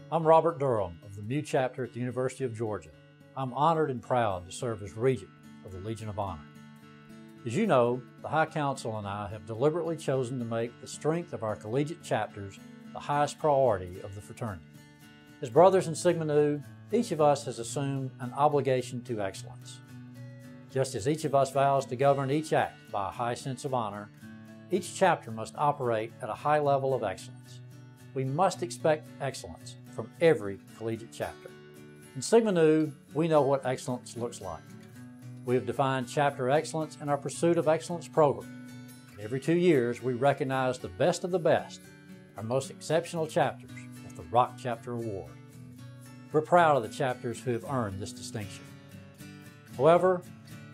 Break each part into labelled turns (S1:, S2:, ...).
S1: I'm Robert Durham of the MU chapter at the University of Georgia. I'm honored and proud to serve as Regent of the Legion of Honor. As you know, the High Council and I have deliberately chosen to make the strength of our collegiate chapters the highest priority of the fraternity. As brothers in Sigma Nu, each of us has assumed an obligation to excellence. Just as each of us vows to govern each act by a high sense of honor, each chapter must operate at a high level of excellence. We must expect excellence from every collegiate chapter. In Sigma Nu, we know what excellence looks like. We have defined chapter excellence in our Pursuit of Excellence program. Every 2 years, we recognize the best of the best, our most exceptional chapters, with the Rock Chapter Award. We're proud of the chapters who have earned this distinction. However,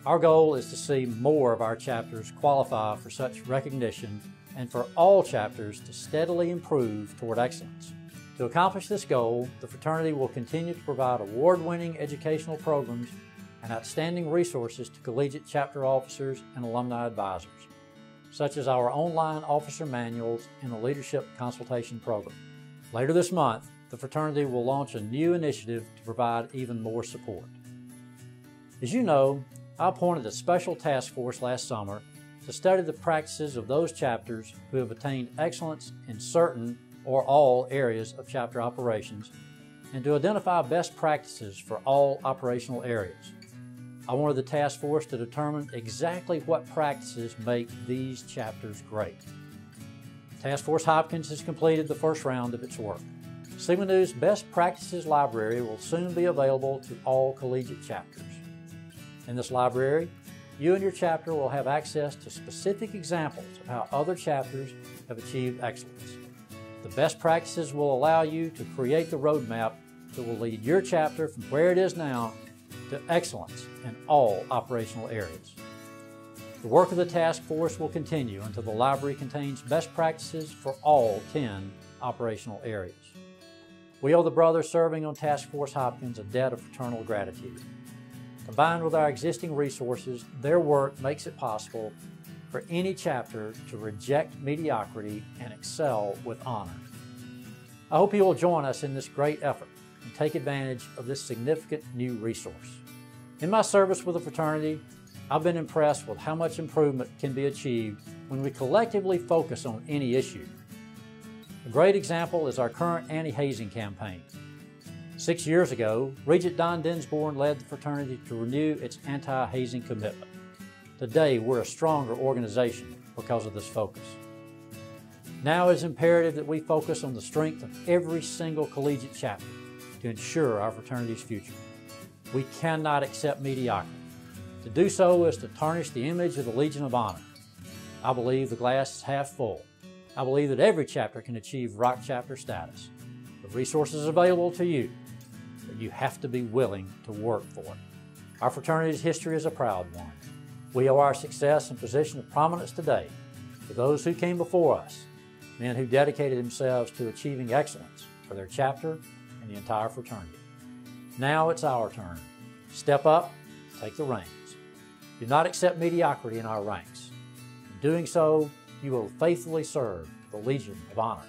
S1: our goal is to see more of our chapters qualify for such recognition and for all chapters to steadily improve toward excellence. To accomplish this goal, the fraternity will continue to provide award-winning educational programs and outstanding resources to collegiate chapter officers and alumni advisors, such as our online officer manuals and the Leadership Consultation Program. Later this month, the fraternity will launch a new initiative to provide even more support. As you know, I appointed a special task force last summer to study the practices of those chapters who have attained excellence in certain or all areas of chapter operations, and to identify best practices for all operational areas. I wanted the task force to determine exactly what practices make these chapters great. Task Force Hopkins has completed the first round of its work. Sigma Nu's Best Practices Library will soon be available to all collegiate chapters. In this library, you and your chapter will have access to specific examples of how other chapters have achieved excellence. The best practices will allow you to create the roadmap that will lead your chapter from where it is now to excellence in all operational areas. The work of the task force will continue until the library contains best practices for all 10 operational areas. We owe the brothers serving on Task Force Hopkins a debt of fraternal gratitude. Combined with our existing resources, their work makes it possible for any chapter to reject mediocrity and excel with honor. I hope you will join us in this great effort and take advantage of this significant new resource. In my service with the fraternity, I've been impressed with how much improvement can be achieved when we collectively focus on any issue. A great example is our current anti-hazing campaign. 6 years ago, Regent Don Dinsborn led the fraternity to renew its anti-hazing commitment. Today, we're a stronger organization because of this focus. Now it is imperative that we focus on the strength of every single collegiate chapter to ensure our fraternity's future. We cannot accept mediocrity. To do so is to tarnish the image of the Legion of Honor. I believe the glass is half full. I believe that every chapter can achieve Rock Chapter status. The resources are available to you, but you have to be willing to work for it. Our fraternity's history is a proud one. We owe our success and position of prominence today to those who came before us, men who dedicated themselves to achieving excellence for their chapter and the entire fraternity. Now it's our turn. Step up, take the reins. Do not accept mediocrity in our ranks. In doing so, you will faithfully serve the Legion of Honor.